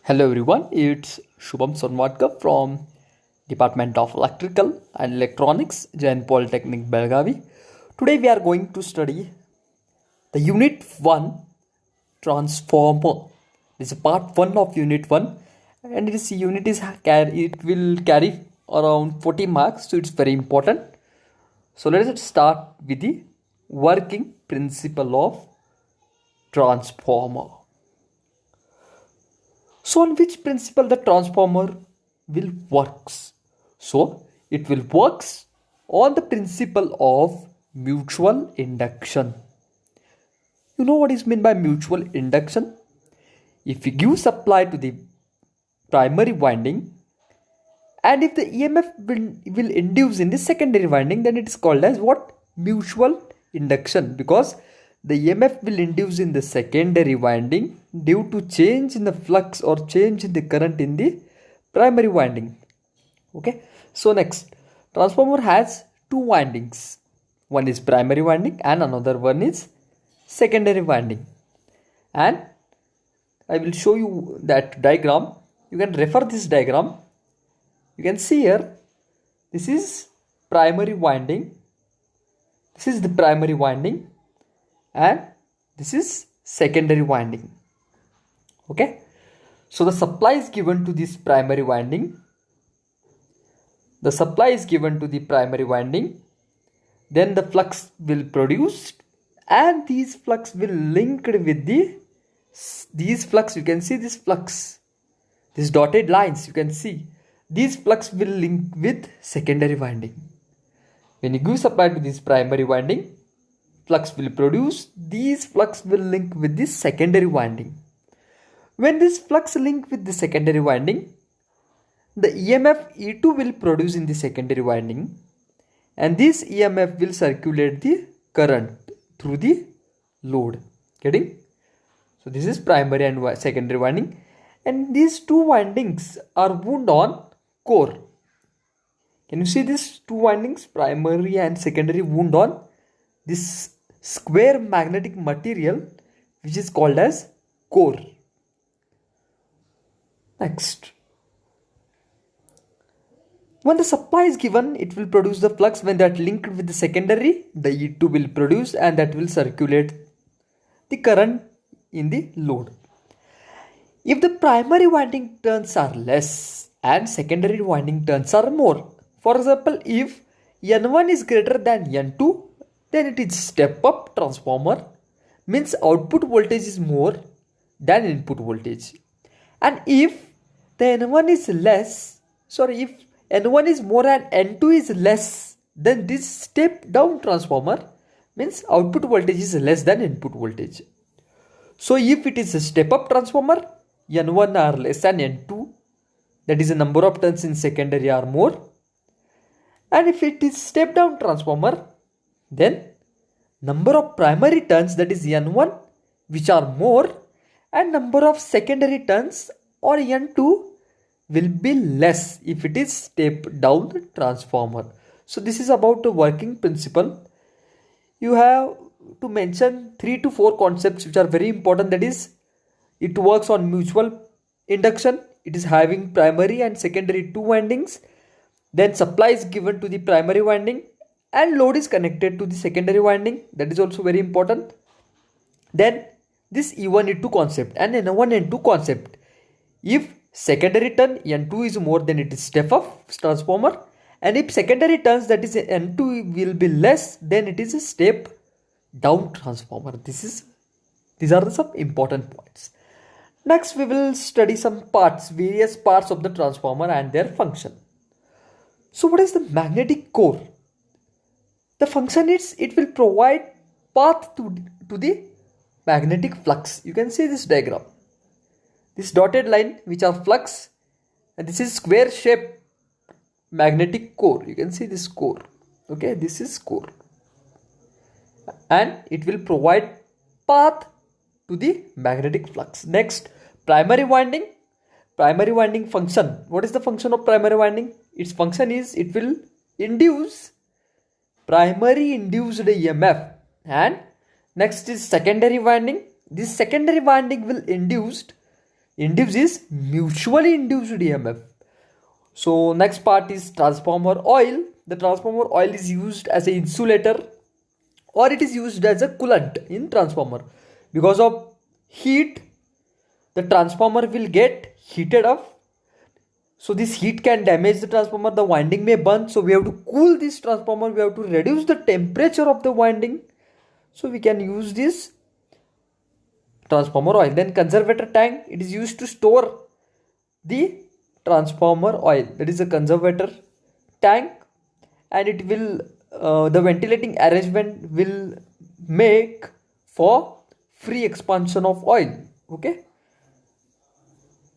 Hello everyone, it's Shubham Sonwadkar from Department of Electrical and Electronics, Jain Polytechnic, Belgavi. Today we are going to study the Unit 1 Transformer. This is part 1 of Unit 1 and this unit it will carry around 40 marks, so it's very important. So let us start with the working principle of transformer. So on which principle the transformer will works? So it will works on the principle of mutual induction. You know what is meant by mutual induction? If we give supply to the primary winding and if the EMF will induce in the secondary winding, then it is called as what? Mutual induction, because the EMF will induce in the secondary winding due to change in the flux or change in the current in the primary winding. Okay, so next, transformer has two windings. One is primary winding and another one is secondary winding. And I will show you that diagram. You can refer this diagram. You can see here, this is primary winding. This is the primary winding and this is secondary winding. Okay, so the supply is given to this primary winding. The supply is given to the primary winding. Then the flux will produce and these flux will linked with these flux. You can see this flux, these dotted lines. You can see these flux will link with secondary winding. When you give supply to this primary winding, flux will produce, these flux will link with this secondary winding. When this flux link with the secondary winding, the EMF E2 will produce in the secondary winding and this EMF will circulate the current through the load. Getting? So this is primary and secondary winding and these two windings are wound on core. Can you see these two windings, primary and secondary, wound on this square magnetic material which is called as core. Next, when the supply is given, it will produce the flux. When that linked with the secondary, the E2 will produce and that will circulate the current in the load. If the primary winding turns are less and secondary winding turns are more, for example, if N1 is greater than N2, then it is step up transformer, means output voltage is more than input voltage. And if the N1 is less, if N1 is more and N2 is less, then this step down transformer, means output voltage is less than input voltage. So if it is a step up transformer, N1 are less than N2, that is the number of turns in secondary are more. And if it is step down transformer, then number of primary turns, that is N1, which are more, and number of secondary turns or N2 will be less if it is step down transformer. So this is about the working principle. You have to mention 3 to 4 concepts which are very important. That is, it works on mutual induction. It is having primary and secondary two windings. Then supply is given to the primary winding and load is connected to the secondary winding. That is also very important. Then this E1, E2 concept and N1, N2 concept. If secondary turn N2 is more, then it is step up transformer. And if secondary turns, that is N2 will be less, then it is a step down transformer. These are some important points. Next, we will study some parts, various parts of the transformer and their function. So what is the magnetic core? The function is, it will provide path to the magnetic flux. You can see this diagram. This dotted line which are flux and this is square shape magnetic core. You can see this core. Okay, this is core. And it will provide path to the magnetic flux. Next, primary winding. Primary winding function. What is the function of primary winding? Its function is, it will induce primary induced EMF. And next is secondary winding. This secondary winding will induce Induce is mutually induced EMF. So next part is transformer oil. The transformer oil is used as an insulator or it is used as a coolant in transformer. Because of heat, the transformer will get heated up. So this heat can damage the transformer, the winding may burn. So we have to cool this transformer, we have to reduce the temperature of the winding. So we can use this transformer oil. Then conservator tank, it is used to store the transformer oil. That is a conservator tank, and it will the ventilating arrangement will make for free expansion of oil. Okay.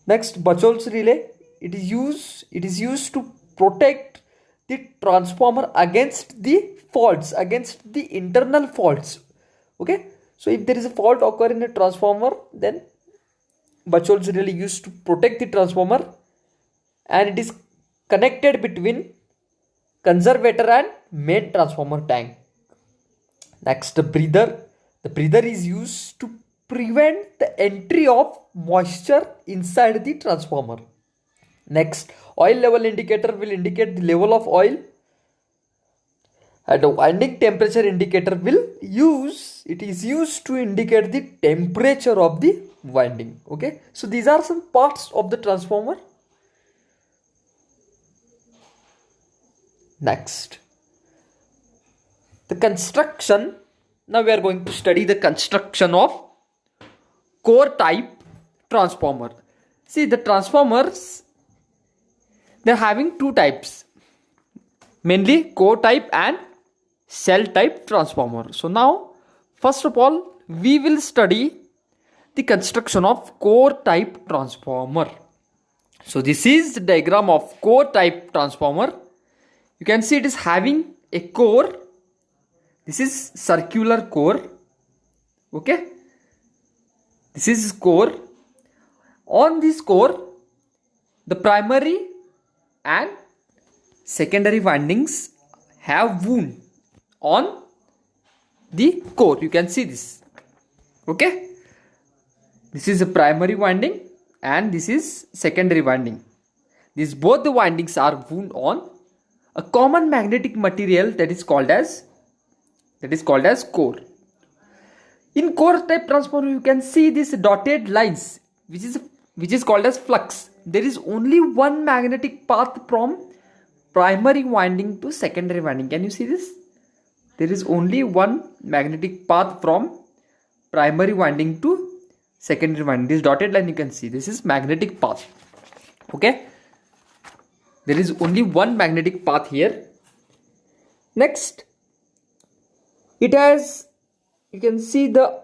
Next, Bachel's relay. It is used to protect the transformer against the faults, against the internal faults. Okay. So if there is a fault occur in a transformer, then Bachel's relay used to protect the transformer, and it is connected between conservator and main transformer tank. Next, the breather. The breather is used to prevent the entry of moisture inside the transformer. Next, oil level indicator will indicate the level of oil, and the winding temperature indicator is used to indicate the temperature of the winding. Okay, so these are some parts of the transformer. Next, the construction. Now we are going to study the construction of core type transformer. See, the transformers, they're having two types, mainly core type and cell type transformer. So now, first of all, we will study the construction of core type transformer. So this is the diagram of core type transformer. You can see it is having a core. This is circular core. Okay. This is core. On this core, the primary and secondary windings have wound on the core. You can see this. Okay. This is the primary winding and this is secondary winding. These both the windings are wound on a common magnetic material that is called as core. In core type transformer, you can see these dotted lines, which is called as flux. There is only one magnetic path from primary winding to secondary winding. Can you see this? There is only one magnetic path from primary winding to secondary winding. This dotted line you can see, this is magnetic path. Okay. There is only one magnetic path here. Next, it has, you can see the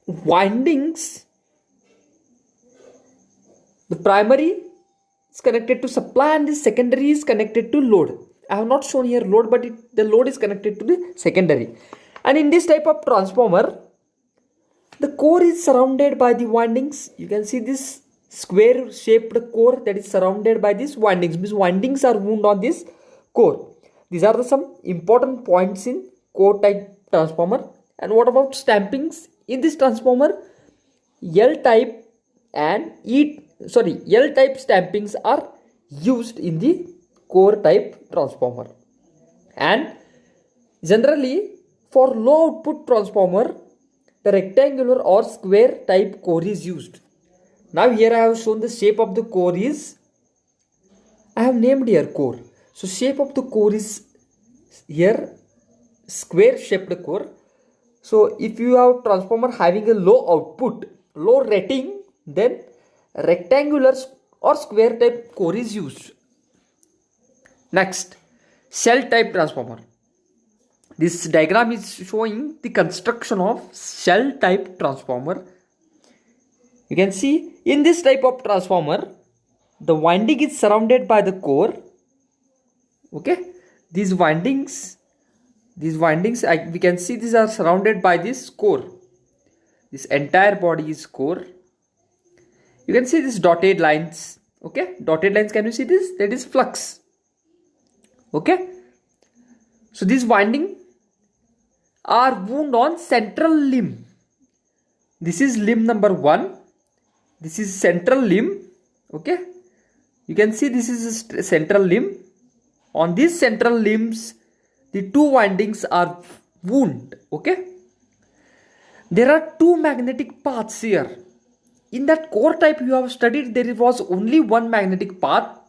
windings. The primary is connected to supply and the secondary is connected to load. I have not shown here load, but the load is connected to the secondary. And in this type of transformer, the core is surrounded by the windings. You can see this square shaped core that is surrounded by these windings. Means windings are wound on this core. These are some important points in core type transformer. And what about stampings in this transformer? L type stampings are used in the core type transformer. And generally for low output transformer, the rectangular or square type core is used. Now here I have shown the shape of the core is, I have named here core. So shape of the core is here square shaped core. So if you have transformer having a low output, low rating, then rectangular or square type core is used. Next, cell type transformer. This diagram is showing the construction of cell type transformer. You can see in this type of transformer, the winding is surrounded by the core. Okay, these windings we can see these are surrounded by this core. This entire body is core. You can see these dotted lines. Okay, dotted lines, can you see this? That is flux. Okay, so these winding are wound on central limb. This is limb number 1. this is central limb. Okay, you can see this is a central limb. On these central limbs, the two windings are wound. Okay, there are two magnetic paths here. In that core type you have studied, there was only one magnetic path.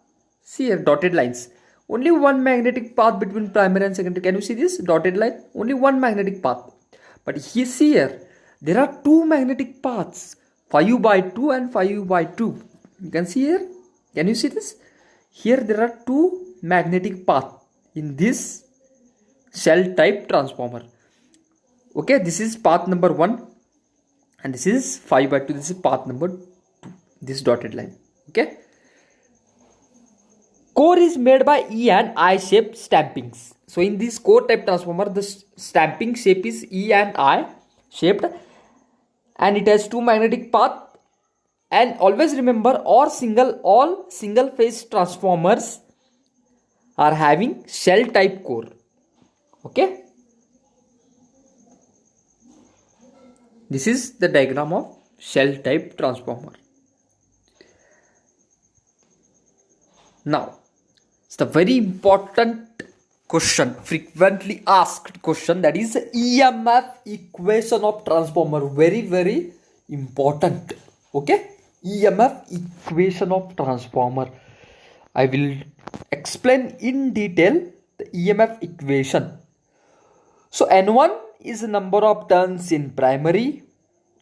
See here, dotted lines. Only one magnetic path between primary and secondary. Can you see this dotted line? Only one magnetic path. But here, there are two magnetic paths, 5 by 2 and 5 by 2. You can see here. Can you see this? Here there are two magnetic paths in this shell type transformer. Okay, this is path number 1 and this is 5 by 2. This is path number 2. This dotted line. Okay. Core is made by E and I shaped stampings. So in this core type transformer, the stamping shape is E and I shaped, and it has two magnetic paths. And always remember, all single phase transformers are having shell type core. Okay. This is the diagram of shell type transformer. Now, it's the very important question, frequently asked question, that is EMF equation of transformer. Very, very important. Okay, EMF equation of transformer. I will explain in detail the EMF equation. So N1 is the number of turns in primary.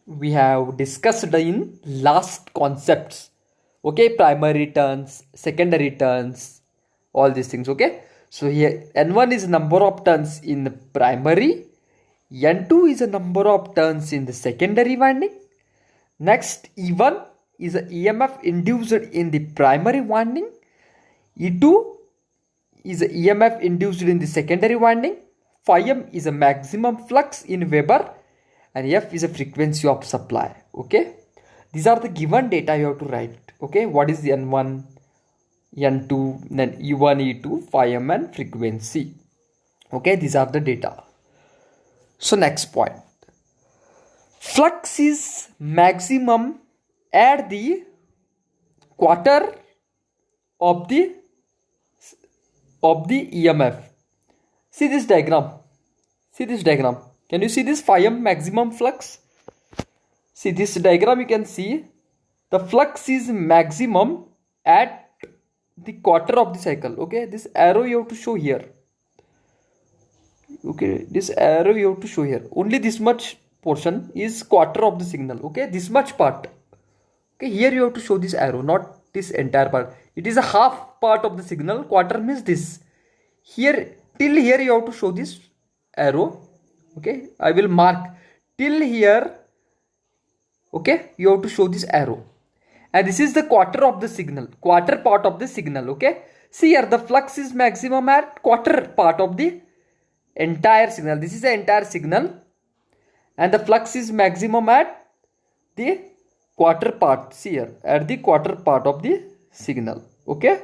We have discussed in last concepts. Okay, primary turns, secondary turns, all these things. Okay, so here N1 is number of turns in the primary, N2 is a number of turns in the secondary winding. Next, E1 is a EMF induced in the primary winding, E2 is a EMF induced in the secondary winding, phi m is a maximum flux in Weber, and F is a frequency of supply. Okay, these are the given data you have to write. Okay, what is the N1, N2, then E1, E2, phi m and frequency. Okay, these are the data. So next point, flux is maximum at the quarter of the EMF. See this diagram. See this diagram. Can you see this phi m maximum flux? See this diagram, you can see the flux is maximum at the quarter of the cycle. Okay, this arrow you have to show here. Okay, this arrow you have to show here. Only this much portion is quarter of the signal. Okay, this much part. Okay, here you have to show this arrow, not this entire part. It is a half part of the signal. Quarter means this. Here, till here you have to show this arrow. Okay, I will mark till here. Okay, you have to show this arrow. And this is the quarter of the signal, quarter part of the signal. Okay, see here, the flux is maximum at quarter part of the entire signal. This is the entire signal, and the flux is maximum at the quarter part. See here, at the quarter part of the signal. Okay,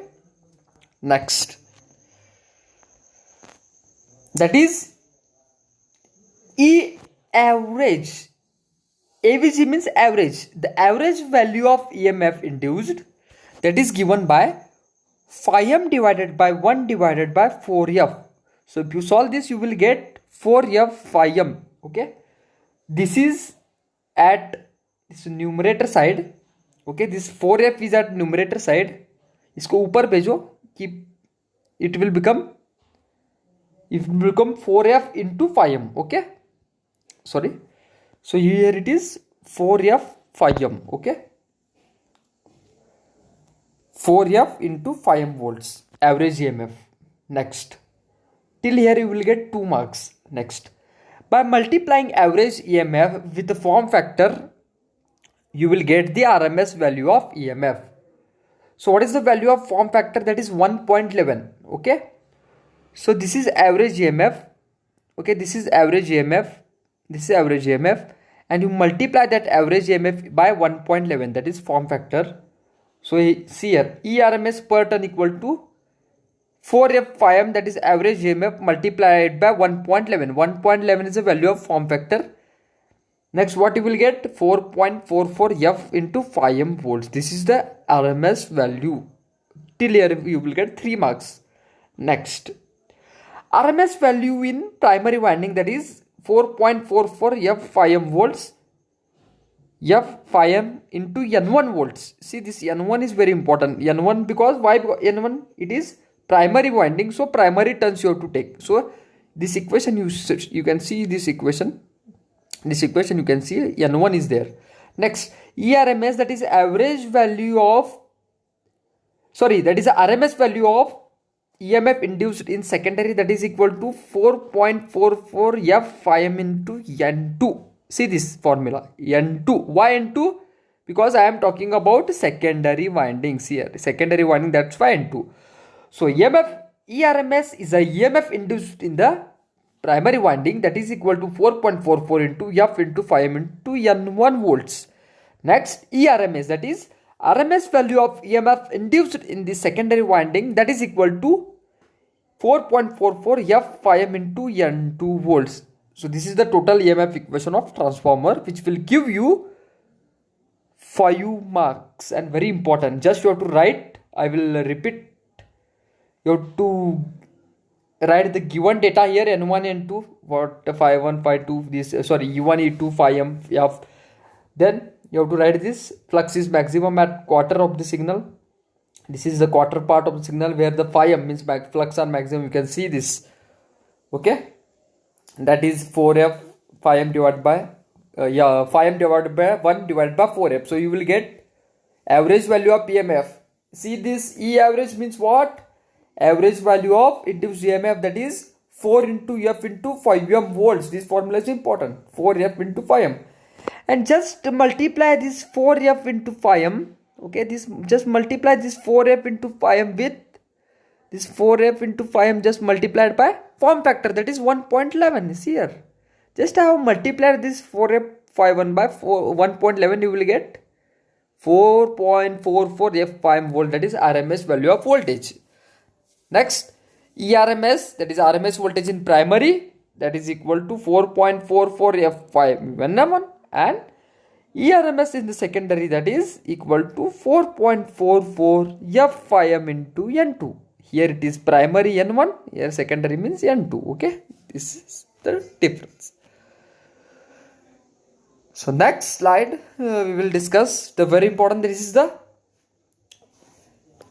next, that is E average. AVG means average. The average value of EMF induced, that is given by phi m divided by 1 divided by 4f. So if you solve this, you will get 4f phi m. Okay, this is at this numerator side. Okay, this 4f is at numerator side. इसको ऊपर भेजो कि it will become 4f into phi m. Okay, sorry. So here it is 4f phi m. Okay, 4f into phi m volts average EMF. Next, till here you will get 2 marks. Next, by multiplying average EMF with the form factor, you will get the RMS value of EMF. So what is the value of form factor? That is 1.11. Okay, so this is average EMF. Okay, this is average EMF. This is average EMF, and you multiply that average EMF by 1.11, that is form factor. So see here, ERMS per turn equal to 4f phi m, that is average EMF multiplied by 1.11. 1.11 is the value of form factor, Next, what you will get? 4.44 F into 5 volts. This is the RMS value. Till here you will get 3 marks. Next, RMS value in primary winding, that is 4.44 F5 volts. F5 into N1 volts. See, this N1 is very important. N1, because why? Because N1, it is primary winding, so primary turns you have to take. So this equation, you can see this equation. This equation you can see N1 is there. Next, ERMS, that is average value of, sorry, that is the RMS value of EMF induced in secondary, that is equal to 4.44 F5 into N2. See this formula, N2. Why N2? Because I am talking about secondary windings here. Secondary winding, that's why N2. So ERMS is a EMF induced in the primary winding, that is equal to 4.44 into F into 5 into N1 volts. Next, ERMS, that is RMS value of EMF induced in the secondary winding, that is equal to 4.44 F5 into N2 volts. So this is the total EMF equation of transformer, which will give you 5 marks, and very important. Just you have to write. I will repeat. You have to write the given data here, N1, N2, what 5.1, 5.2, this E1, E2, 5M, F. Then you have to write this. Flux is maximum at quarter of the signal. This is the quarter part of the signal where the 5M means flux are maximum. You can see this. Okay. That is 4F 5M divided by 5M divided by 1 divided by 4F. So you will get average value of EMF. See this, E average means what? Average value of induced EMF, that is 4 into F into 5M volts. This formula is important. 4F into 5M. And just multiply this 4F into 5M. Okay, this just multiply this 4F into 5M with this 4F into 5M just multiplied by form factor, that is 1.11. See here. Just I have multiplied this 4F 5.1 by 1.11. You will get 4.44 F5 volt, that is RMS value of voltage. Next, ERMS, that is RMS voltage in primary, that is equal to 4.44 F5 N1, and ERMS in the secondary, that is equal to 4.44 F5 into N2. Here it is primary N1, here secondary means N2. Okay, this is the difference. So next slide, we will discuss the very important, this is the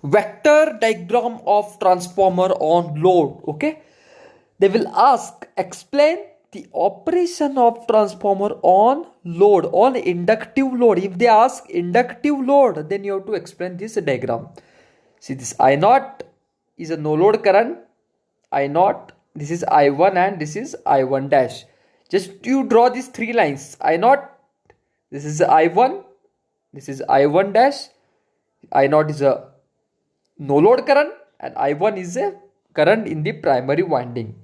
vector diagram of transformer on load. Okay, they will ask, explain the operation of transformer on load, on inductive load. If they ask inductive load, then you have to explain this diagram. See, this I0 is a no load current, I0, this is I1 and this is I1 dash. Just you draw these 3 lines. I0, this is I1, this is I1 dash. I0 is a no load current and I1 is a current in the primary winding.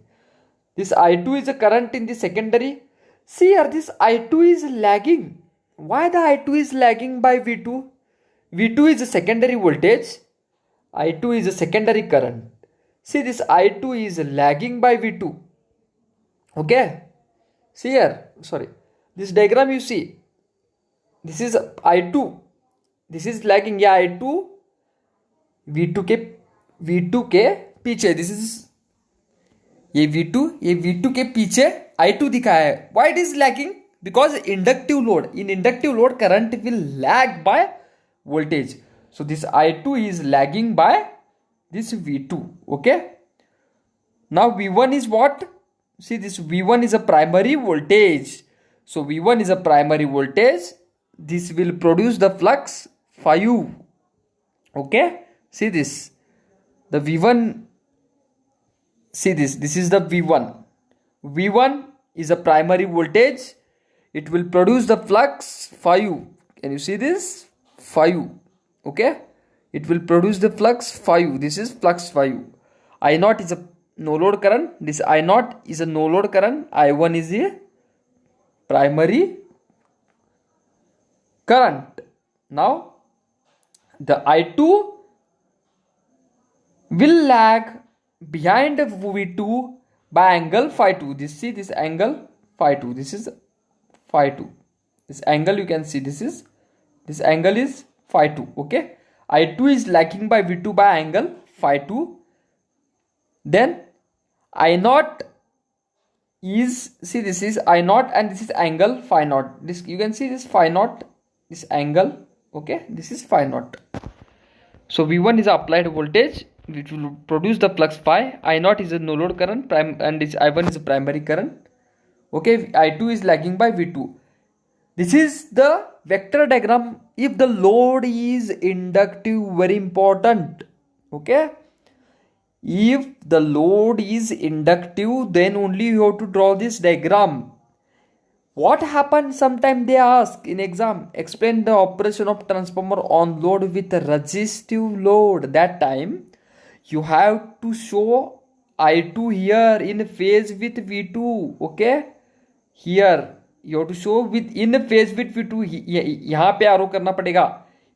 This I2 is a current in the secondary. See here, this I2 is lagging. Why the I2 is lagging by V2? V2 is a secondary voltage. I2 is a secondary current. See, this I2 is lagging by V2. Okay. See here, sorry. This diagram you see. This is I2. This is lagging. Yeah, I2 V2 के पीछे, this is ये V2 के पीछे I2 दिखा है. Why it is lagging? Because inductive load. In inductive load, current will lag by voltage. So this I2 is lagging by this V2. Okay. Now V1 is what? See, this V1 is a primary voltage. So V1 is a primary voltage. This will produce the flux phi. Okay. See this, the V1, see this is the V1. V1 is a primary voltage. It will produce the flux phi. Can you see this? Phi. Okay. It will produce the flux phi. This is flux phi. I0 is a no load current. This I0 is a no load current. I1 is a primary current. Now, the I2 will lag behind V2 by angle phi 2. This, see this angle phi 2. This is phi 2. This angle you can see, this angle is phi 2. Okay, I2 is lagging by V2 by angle phi 2. Then I0 is, see, this is I0 and this is angle phi 0. This you can see, this phi 0, this angle. Okay, this is phi 0. So V1 is applied voltage which will produce the flux phi. I0 is a no load current, and this I1 is a primary current. Okay, I2 is lagging by V2. This is the vector diagram if the load is inductive. Very important. Okay, if the load is inductive, then only you have to draw this diagram. What happens sometimes they ask in exam, explain the operation of transformer on load with a resistive load. That time you have to show I2 here in phase with V2. Okay, here you have to show with in phase with V2. यहाँ पे arrow करना पड़ेगा.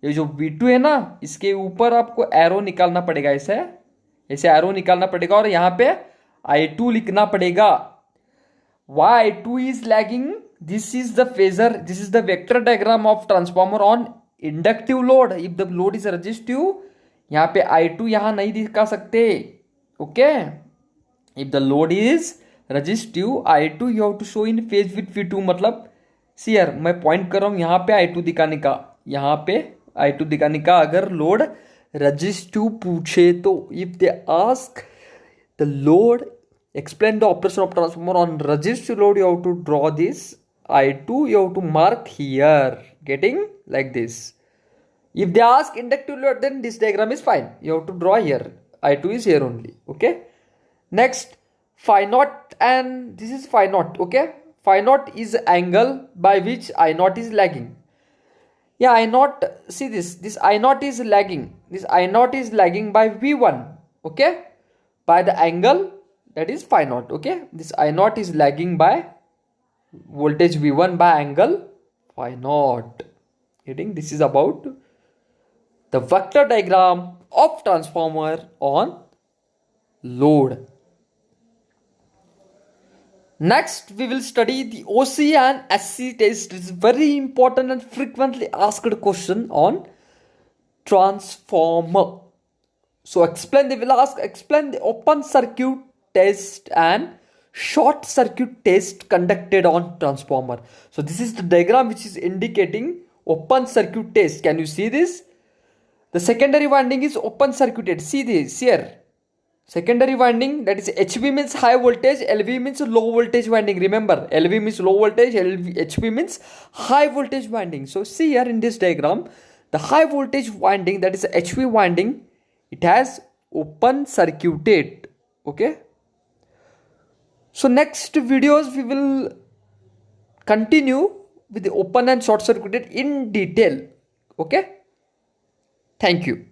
ये जो V2 है ना, इसके ऊपर आपको एरो निकालना पड़ेगा. ऐसे एरो निकालना पड़ेगा और यहाँ पे I2 लिखना पड़ेगा. Why I2 is lagging? This is the phasor. This is the vector diagram of transformer on inductive load. If the load is resistive, यहाँ पे I2 यहाँ नहीं दिखा सकते. Okay, if the load is resistive, I2 you have to show in phase with V2. मतलब see here, मैं point कर रहा हूँ यहाँ पे I2 दिखाने का, यहाँ पे I2 दिखाने का. अगर लोड resistive पूछे तो, if they ask the load, explain the operation of transformer on resistive load, you have to draw this I2, you have to mark here, getting like this. If they ask inductive load, then this diagram is fine. You have to draw here. I2 is here only. Okay. Next, phi naught, and this is phi naught. Okay. Phi naught is angle by which I naught is lagging. Yeah, I naught, see this I naught is lagging. This I naught is lagging by V1. Okay. By the angle that is phi naught. Okay. This I naught is lagging by voltage V1 by angle phi naught. Getting, this is about the vector diagram of transformer on load. Next, we will study the OC and SC test. It is very important and frequently asked question on transformer. So explain, they will ask, explain the open circuit test and short circuit test conducted on transformer. So this is the diagram which is indicating open circuit test. Can you see this? The secondary winding is open circuited. See this here. Secondary winding, that is HV means high voltage, LV means low voltage winding. Remember, LV means low voltage, HV means high voltage winding. So see here in this diagram, the high voltage winding, that is HV winding, it has open circuited. Okay. So next videos we will continue with the open and short circuited in detail. Okay. Thank you.